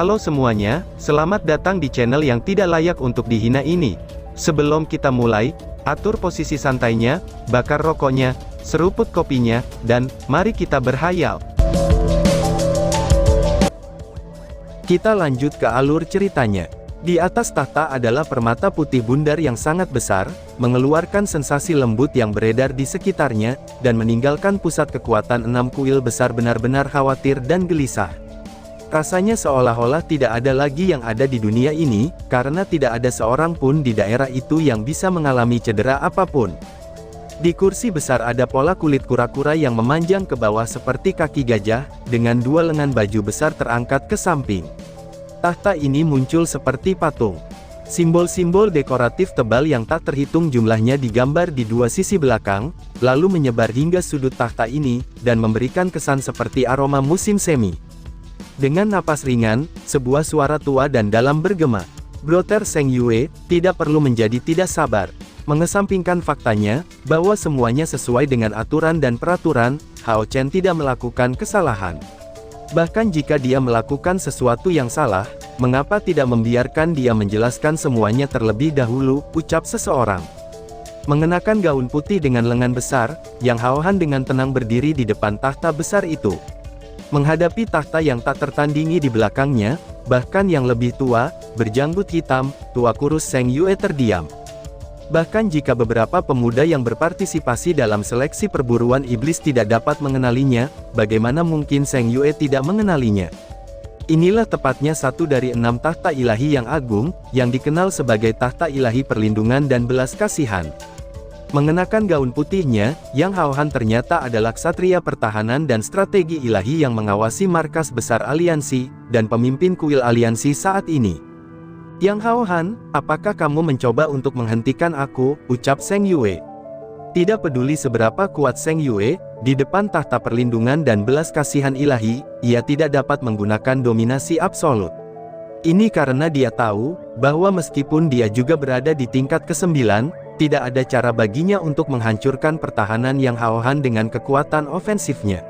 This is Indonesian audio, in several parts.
Halo semuanya, selamat datang di channel yang tidak layak untuk dihina ini. Sebelum kita mulai, atur posisi santainya, bakar rokoknya, seruput kopinya, dan mari kita berhayal. Kita lanjut ke alur ceritanya. Di atas tahta adalah permata putih bundar yang sangat besar, mengeluarkan sensasi lembut yang beredar di sekitarnya, dan meninggalkan pusat kekuatan 6 kuil besar benar-benar khawatir dan gelisah. Rasanya seolah-olah tidak ada lagi yang ada di dunia ini, karena tidak ada seorang pun di daerah itu yang bisa mengalami cedera apapun. Di kursi besar ada pola kulit kura-kura yang memanjang ke bawah seperti kaki gajah, dengan 2 lengan baju besar terangkat ke samping. Tahta ini muncul seperti patung. Simbol-simbol dekoratif tebal yang tak terhitung jumlahnya digambar di 2 sisi belakang, lalu menyebar hingga sudut tahta ini, dan memberikan kesan seperti aroma musim semi. Dengan napas ringan, sebuah suara tua dan dalam bergema. Brother Zheng Yue, tidak perlu menjadi tidak sabar. Mengesampingkan faktanya, bahwa semuanya sesuai dengan aturan dan peraturan, Hao Chen tidak melakukan kesalahan. Bahkan jika dia melakukan sesuatu yang salah, mengapa tidak membiarkan dia menjelaskan semuanya terlebih dahulu, ucap seseorang. Mengenakan gaun putih dengan lengan besar, Yang Hao Han dengan tenang berdiri di depan tahta besar itu. Menghadapi tahta yang tak tertandingi di belakangnya, bahkan yang lebih tua, berjanggut hitam, tua kurus Zheng Yue terdiam. Bahkan jika beberapa pemuda yang berpartisipasi dalam seleksi perburuan iblis tidak dapat mengenalinya, bagaimana mungkin Zheng Yue tidak mengenalinya? Inilah tepatnya satu dari 6 tahta ilahi yang agung, yang dikenal sebagai tahta ilahi perlindungan dan belas kasihan. Mengenakan gaun putihnya, Yang Hao Han ternyata adalah ksatria pertahanan dan strategi ilahi yang mengawasi markas besar aliansi, dan pemimpin kuil aliansi saat ini. Yang Hao Han, apakah kamu mencoba untuk menghentikan aku, ucap Zheng Yue. Tidak peduli seberapa kuat Zheng Yue, di depan tahta perlindungan dan belas kasihan ilahi, ia tidak dapat menggunakan dominasi absolut. Ini karena dia tahu, bahwa meskipun dia juga berada di tingkat ke-9, tidak ada cara baginya untuk menghancurkan pertahanan Yang Hao Han dengan kekuatan ofensifnya.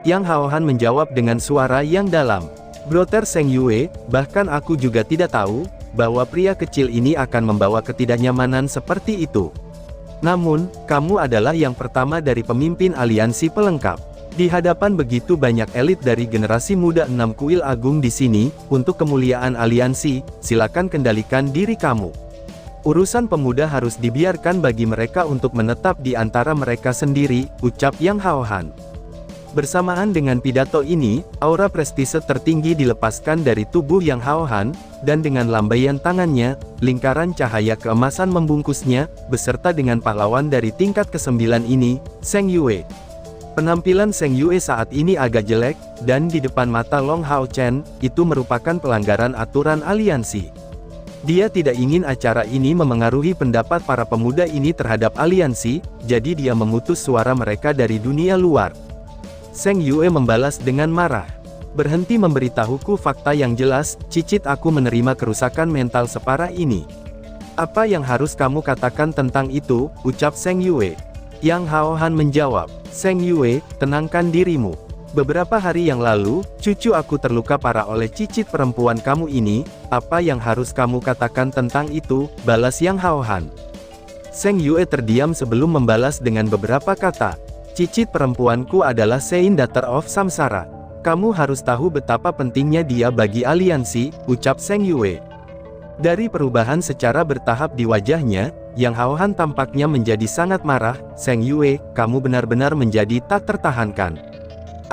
Yang Hao Han menjawab dengan suara yang dalam. Brother Zheng Yue, bahkan aku juga tidak tahu, bahwa pria kecil ini akan membawa ketidaknyamanan seperti itu. Namun, kamu adalah yang pertama dari pemimpin aliansi pelengkap. Di hadapan begitu banyak elit dari generasi muda 6 kuil agung di sini, untuk kemuliaan aliansi, silakan kendalikan diri kamu. Urusan pemuda harus dibiarkan bagi mereka untuk menetap di antara mereka sendiri, ucap Yang Hao Han. Bersamaan dengan pidato ini, aura prestise tertinggi dilepaskan dari tubuh Yang Hao Han, dan dengan lambaian tangannya, lingkaran cahaya keemasan membungkusnya, beserta dengan pahlawan dari tingkat ke-9 ini, Zheng Yue. Penampilan Zheng Yue saat ini agak jelek, dan di depan mata Long Hao Chen, itu merupakan pelanggaran aturan aliansi. Dia tidak ingin acara ini memengaruhi pendapat para pemuda ini terhadap aliansi, jadi dia memutus suara mereka dari dunia luar. Zheng Yue membalas dengan marah. Berhenti memberitahuku fakta yang jelas, cicit aku menerima kerusakan mental separah ini. Apa yang harus kamu katakan tentang itu, ucap Zheng Yue. Yang Hao Han menjawab, Zheng Yue, tenangkan dirimu. Beberapa hari yang lalu, cucu aku terluka parah oleh cicit perempuan kamu ini, apa yang harus kamu katakan tentang itu, balas Yang Hao Han. Zheng Yue terdiam sebelum membalas dengan beberapa kata. Cicit perempuanku adalah Sein Daughter of Samsara. Kamu harus tahu betapa pentingnya dia bagi aliansi, ucap Zheng Yue. Dari perubahan secara bertahap di wajahnya, Yang Hao Han tampaknya menjadi sangat marah. Zheng Yue, kamu benar-benar menjadi tak tertahankan.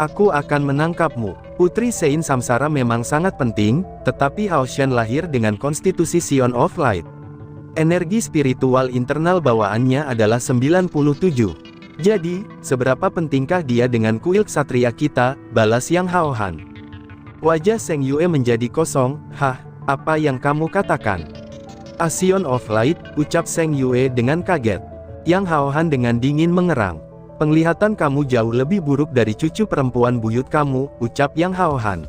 Aku akan menangkapmu. Putri Sein Samsara memang sangat penting, tetapi Hao Shen lahir dengan konstitusi Sion of Light. Energi spiritual internal bawaannya adalah 97. Jadi, seberapa pentingkah dia dengan kuil ksatria kita, balas Yang Hao Han. Wajah Zheng Yue menjadi kosong. Hah, apa yang kamu katakan? Sion of Light, ucap Zheng Yue dengan kaget. Yang Hao Han dengan dingin mengerang. Penglihatan kamu jauh lebih buruk dari cucu perempuan buyut kamu, ucap Yang Hao Han.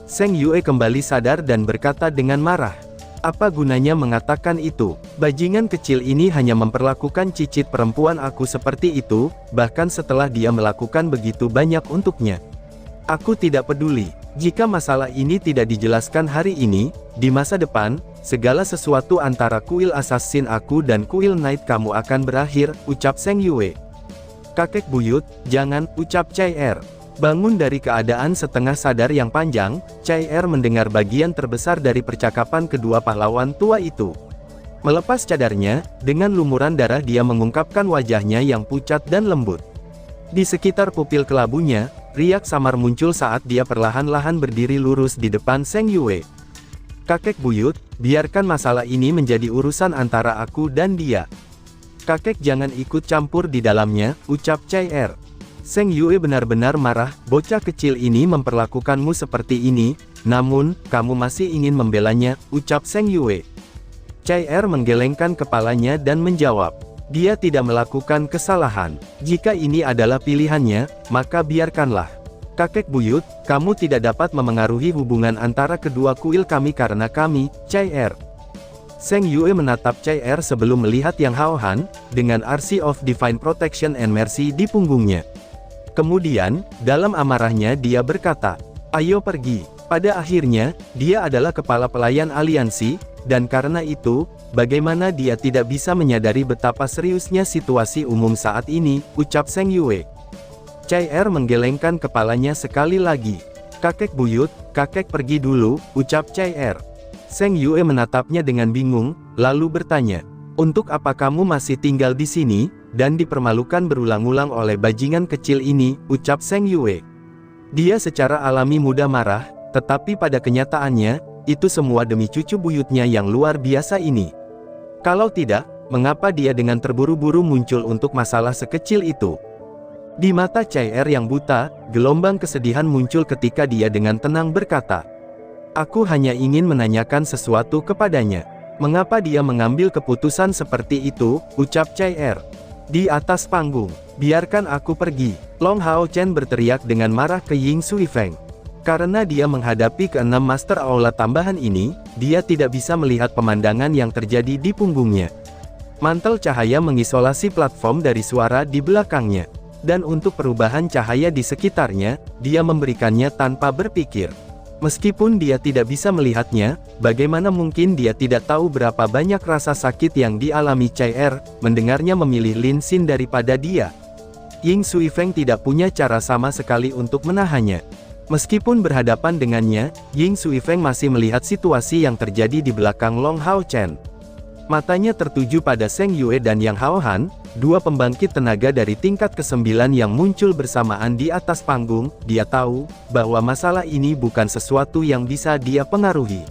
Zheng Yue kembali sadar dan berkata dengan marah. Apa gunanya mengatakan itu? Bajingan kecil ini hanya memperlakukan cicit perempuan aku seperti itu, bahkan setelah dia melakukan begitu banyak untuknya. Aku tidak peduli. Jika masalah ini tidak dijelaskan hari ini, di masa depan, segala sesuatu antara kuil assassin aku dan kuil knight kamu akan berakhir, ucap Zheng Yue. Kakek buyut, jangan, ucap Cai Er. Bangun dari keadaan setengah sadar yang panjang, Cai Er mendengar bagian terbesar dari percakapan kedua pahlawan tua itu. Melepas cadarnya, dengan lumuran darah dia mengungkapkan wajahnya yang pucat dan lembut. Di sekitar pupil kelabunya, riak samar muncul saat dia perlahan-lahan berdiri lurus di depan Zheng Yue. Kakek buyut, biarkan masalah ini menjadi urusan antara aku dan dia. Kakek jangan ikut campur di dalamnya, ucap Cai Er. Zheng Yue benar-benar marah, bocah kecil ini memperlakukanmu seperti ini, namun, kamu masih ingin membelanya, ucap Zheng Yue. Cai Er menggelengkan kepalanya dan menjawab. Dia tidak melakukan kesalahan. Jika ini adalah pilihannya, maka biarkanlah. Kakek buyut, kamu tidak dapat memengaruhi hubungan antara kedua kuil kami karena kami, Cai Er. Zheng Yue menatap Cai Er sebelum melihat Yang Hao Han, dengan Arsi of Divine Protection and Mercy di punggungnya. Kemudian, dalam amarahnya dia berkata, ayo pergi. Pada akhirnya, dia adalah kepala pelayan aliansi, dan karena itu, bagaimana dia tidak bisa menyadari betapa seriusnya situasi umum saat ini, ucap Zheng Yue. Cai Er menggelengkan kepalanya sekali lagi. Kakek buyut, kakek pergi dulu, ucap Cai Er. Zheng Yue menatapnya dengan bingung, lalu bertanya, untuk apa kamu masih tinggal di sini, dan dipermalukan berulang-ulang oleh bajingan kecil ini, ucap Zheng Yue. Dia secara alami mudah marah, tetapi pada kenyataannya, itu semua demi cucu buyutnya yang luar biasa ini. Kalau tidak, mengapa dia dengan terburu-buru muncul untuk masalah sekecil itu? Di mata Cai Er yang buta, gelombang kesedihan muncul ketika dia dengan tenang berkata, aku hanya ingin menanyakan sesuatu kepadanya. Mengapa dia mengambil keputusan seperti itu, ucap Cai Er. Di atas panggung, biarkan aku pergi. Long Hao Chen berteriak dengan marah ke Ying Sui Feng. Karena dia menghadapi keenam Master Aula tambahan ini, dia tidak bisa melihat pemandangan yang terjadi di punggungnya. Mantel cahaya mengisolasi platform dari suara di belakangnya. Dan untuk perubahan cahaya di sekitarnya, dia memberikannya tanpa berpikir. Meskipun dia tidak bisa melihatnya, bagaimana mungkin dia tidak tahu berapa banyak rasa sakit yang dialami Cai Er, mendengarnya memilih Lin Xin daripada dia. Ying Sui Feng tidak punya cara sama sekali untuk menahannya. Meskipun berhadapan dengannya, Ying Sui Feng masih melihat situasi yang terjadi di belakang Long Hao Chen. Matanya tertuju pada Zheng Yue dan Yang Hao Han, dua pembangkit tenaga dari tingkat ke-9 yang muncul bersamaan di atas panggung. Dia tahu bahwa masalah ini bukan sesuatu yang bisa dia pengaruhi.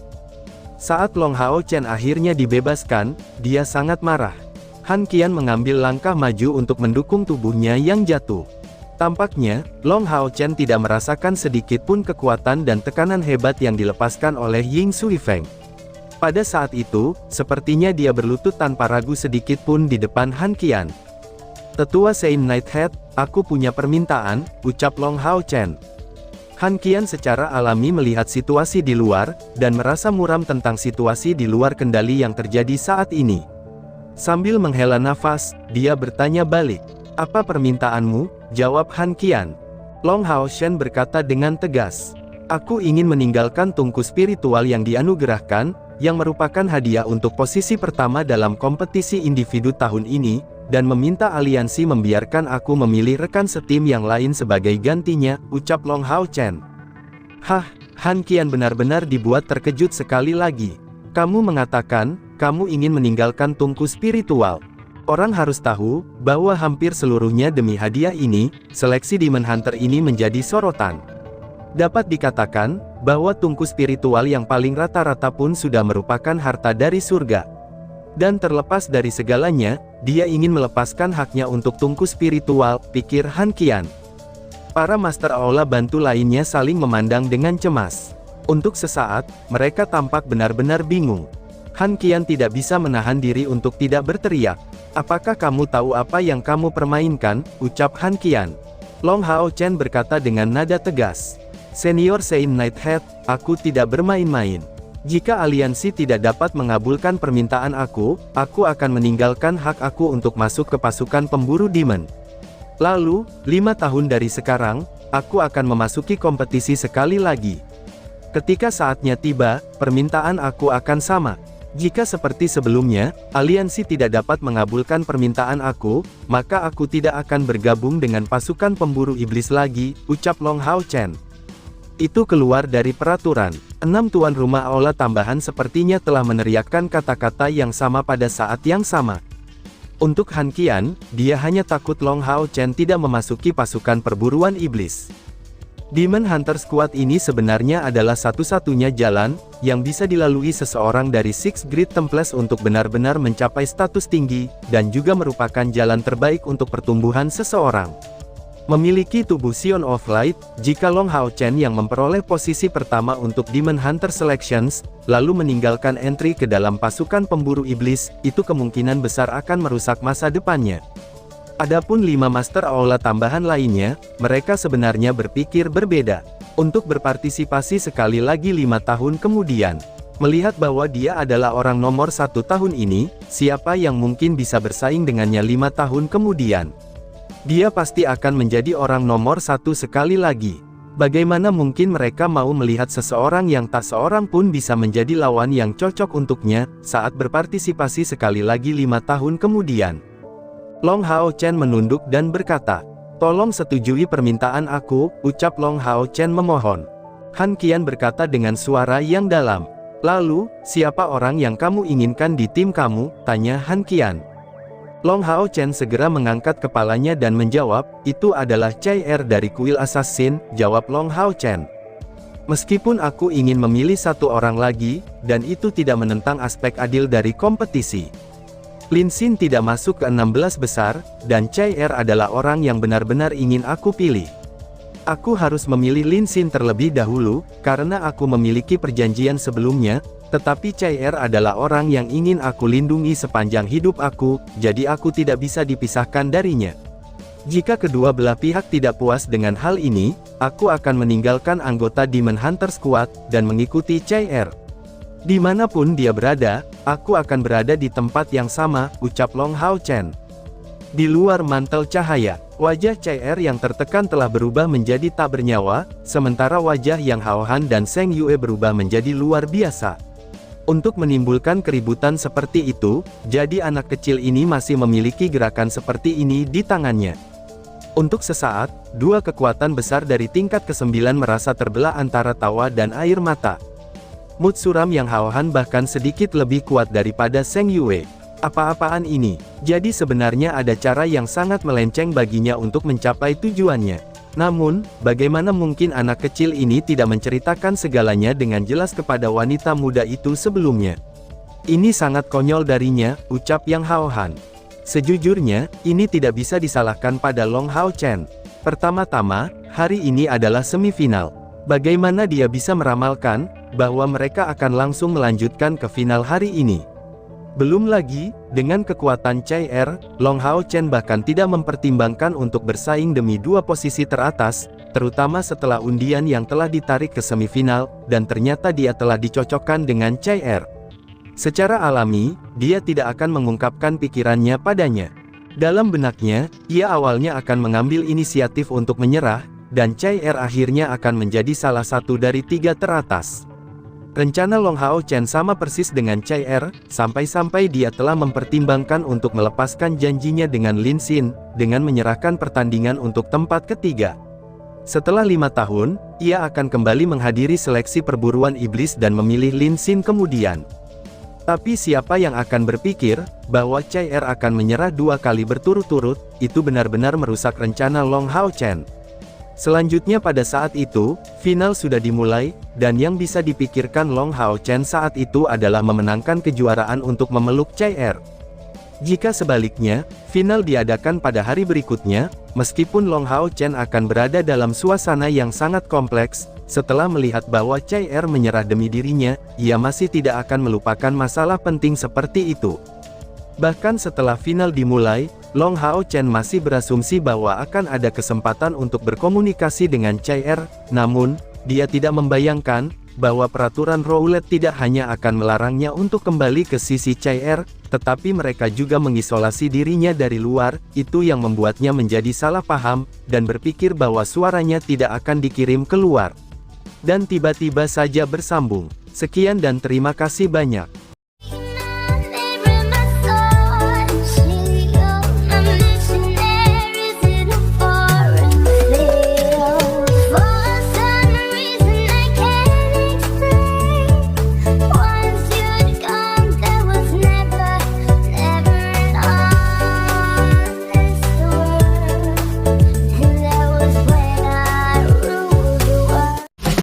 Saat Long Hao Chen akhirnya dibebaskan, dia sangat marah. Han Qian mengambil langkah maju untuk mendukung tubuhnya yang jatuh. Tampaknya, Long Hao Chen tidak merasakan sedikit pun kekuatan dan tekanan hebat yang dilepaskan oleh Ying Sui Feng. Pada saat itu, sepertinya dia berlutut tanpa ragu sedikit pun di depan Han Qian. Tetua Saint Nighthead, aku punya permintaan, ucap Long Hao Chen. Han Qian secara alami melihat situasi di luar, dan merasa muram tentang situasi di luar kendali yang terjadi saat ini. Sambil menghela nafas, dia bertanya balik. Apa permintaanmu? Jawab Han Qian. Long Hao Chen berkata dengan tegas. Aku ingin meninggalkan tungku spiritual yang dianugerahkan, yang merupakan hadiah untuk posisi pertama dalam kompetisi individu tahun ini, dan meminta aliansi membiarkan aku memilih rekan setim yang lain sebagai gantinya, ucap Long Hao Chen. Hah, Han Qian benar-benar dibuat terkejut sekali lagi. Kamu mengatakan, kamu ingin meninggalkan tungku spiritual. Orang harus tahu, bahwa hampir seluruhnya demi hadiah ini, seleksi Demon Hunter ini menjadi sorotan. Dapat dikatakan, bahwa tungku spiritual yang paling rata-rata pun sudah merupakan harta dari surga. Dan terlepas dari segalanya, dia ingin melepaskan haknya untuk tungku spiritual, pikir Han Qian. Para Master Aula bantu lainnya saling memandang dengan cemas. Untuk sesaat, mereka tampak benar-benar bingung. Han Qian tidak bisa menahan diri untuk tidak berteriak. Apakah kamu tahu apa yang kamu permainkan, ucap Han Qian. Long Hao Chen berkata dengan nada tegas. Senior Saint Nighthead, aku tidak bermain-main. Jika aliansi tidak dapat mengabulkan permintaan aku akan meninggalkan hak aku untuk masuk ke pasukan pemburu demon. Lalu, 5 tahun dari sekarang, aku akan memasuki kompetisi sekali lagi. Ketika saatnya tiba, permintaan aku akan sama. Jika seperti sebelumnya, aliansi tidak dapat mengabulkan permintaan aku, maka aku tidak akan bergabung dengan pasukan pemburu iblis lagi, ucap Long Hao Chen. Itu keluar dari peraturan. 6 tuan rumah aula tambahan sepertinya telah meneriakkan kata-kata yang sama pada saat yang sama. Untuk Han Qian, dia hanya takut Long Hao Chen tidak memasuki pasukan perburuan iblis. Demon Hunter Squad ini sebenarnya adalah satu-satunya jalan yang bisa dilalui seseorang dari Six Great Temples untuk benar-benar mencapai status tinggi, dan juga merupakan jalan terbaik untuk pertumbuhan seseorang. Memiliki tubuh Sion of Light, jika Long Hao Chen yang memperoleh posisi pertama untuk Demon Hunter Selections, lalu meninggalkan entry ke dalam pasukan pemburu iblis, itu kemungkinan besar akan merusak masa depannya. Adapun 5 Master Aula tambahan lainnya, mereka sebenarnya berpikir berbeda. Untuk berpartisipasi sekali lagi 5 tahun kemudian. Melihat bahwa dia adalah orang nomor 1 tahun ini, siapa yang mungkin bisa bersaing dengannya 5 tahun kemudian? Dia pasti akan menjadi orang nomor 1 sekali lagi. Bagaimana mungkin mereka mau melihat seseorang yang tak seorang pun bisa menjadi lawan yang cocok untuknya, saat berpartisipasi sekali lagi 5 tahun kemudian? Long Hao Chen menunduk dan berkata, "Tolong setujui permintaan aku," ucap Long Hao Chen memohon. Han Qian berkata dengan suara yang dalam. "Lalu, siapa orang yang kamu inginkan di tim kamu?" tanya Han Qian. Long Hao Chen segera mengangkat kepalanya dan menjawab, "Itu adalah Chai Er dari Kuil Assassin," jawab Long Hao Chen. "Meskipun aku ingin memilih satu orang lagi, dan itu tidak menentang aspek adil dari kompetisi. Lin Xin tidak masuk ke 16 besar, dan Chai Er adalah orang yang benar-benar ingin aku pilih. Aku harus memilih Lin Xin terlebih dahulu, karena aku memiliki perjanjian sebelumnya, tetapi Chai Er adalah orang yang ingin aku lindungi sepanjang hidup aku, jadi aku tidak bisa dipisahkan darinya. Jika kedua belah pihak tidak puas dengan hal ini, aku akan meninggalkan anggota Demon Hunter Squad, dan mengikuti Chai Er. Dimanapun dia berada, aku akan berada di tempat yang sama," ucap Long Hao Chen. Di luar mantel cahaya, wajah Chai Er yang tertekan telah berubah menjadi tak bernyawa, sementara wajah Yang Hao Han dan Seng Yue berubah menjadi luar biasa. Untuk menimbulkan keributan seperti itu, jadi anak kecil ini masih memiliki gerakan seperti ini di tangannya. Untuk sesaat, dua kekuatan besar dari tingkat ke-9 merasa terbelah antara tawa dan air mata. Mood suram Yang Hao Han bahkan sedikit lebih kuat daripada Seng Yue. Apa-apaan ini? Jadi sebenarnya ada cara yang sangat melenceng baginya untuk mencapai tujuannya. Namun, bagaimana mungkin anak kecil ini tidak menceritakan segalanya dengan jelas kepada wanita muda itu sebelumnya? Ini sangat konyol darinya, ucap Yang Hao Han. Sejujurnya, ini tidak bisa disalahkan pada Long Hao Chen. Pertama-tama, hari ini adalah semifinal. Bagaimana dia bisa meramalkan bahwa mereka akan langsung melanjutkan ke final hari ini? Belum lagi, dengan kekuatan Chai Er, Long Hao Chen bahkan tidak mempertimbangkan untuk bersaing demi 2 posisi teratas, terutama setelah undian yang telah ditarik ke semifinal, dan ternyata dia telah dicocokkan dengan Chai Er. Secara alami, dia tidak akan mengungkapkan pikirannya padanya. Dalam benaknya, ia awalnya akan mengambil inisiatif untuk menyerah, dan Chai Er akhirnya akan menjadi salah satu dari 3 teratas. Rencana Long Hao Chen sama persis dengan Chai Er, sampai-sampai dia telah mempertimbangkan untuk melepaskan janjinya dengan Lin Xin, dengan menyerahkan pertandingan untuk tempat ketiga. Setelah 5 tahun, ia akan kembali menghadiri seleksi perburuan iblis dan memilih Lin Xin kemudian. Tapi siapa yang akan berpikir bahwa Chai Er akan menyerah 2 kali berturut-turut, itu benar-benar merusak rencana Long Hao Chen. Selanjutnya pada saat itu, final sudah dimulai, dan yang bisa dipikirkan Long Hao Chen saat itu adalah memenangkan kejuaraan untuk memeluk Chai Er. Jika sebaliknya, final diadakan pada hari berikutnya, meskipun Long Hao Chen akan berada dalam suasana yang sangat kompleks, setelah melihat bahwa Chai Er menyerah demi dirinya, ia masih tidak akan melupakan masalah penting seperti itu. Bahkan setelah final dimulai, Long Hao Chen masih berasumsi bahwa akan ada kesempatan untuk berkomunikasi dengan Chai Er, namun, dia tidak membayangkan bahwa peraturan roulette tidak hanya akan melarangnya untuk kembali ke sisi Chai Er, tetapi mereka juga mengisolasi dirinya dari luar, itu yang membuatnya menjadi salah paham, dan berpikir bahwa suaranya tidak akan dikirim keluar. dan tiba-tiba saja bersambung. Sekian dan terima kasih banyak.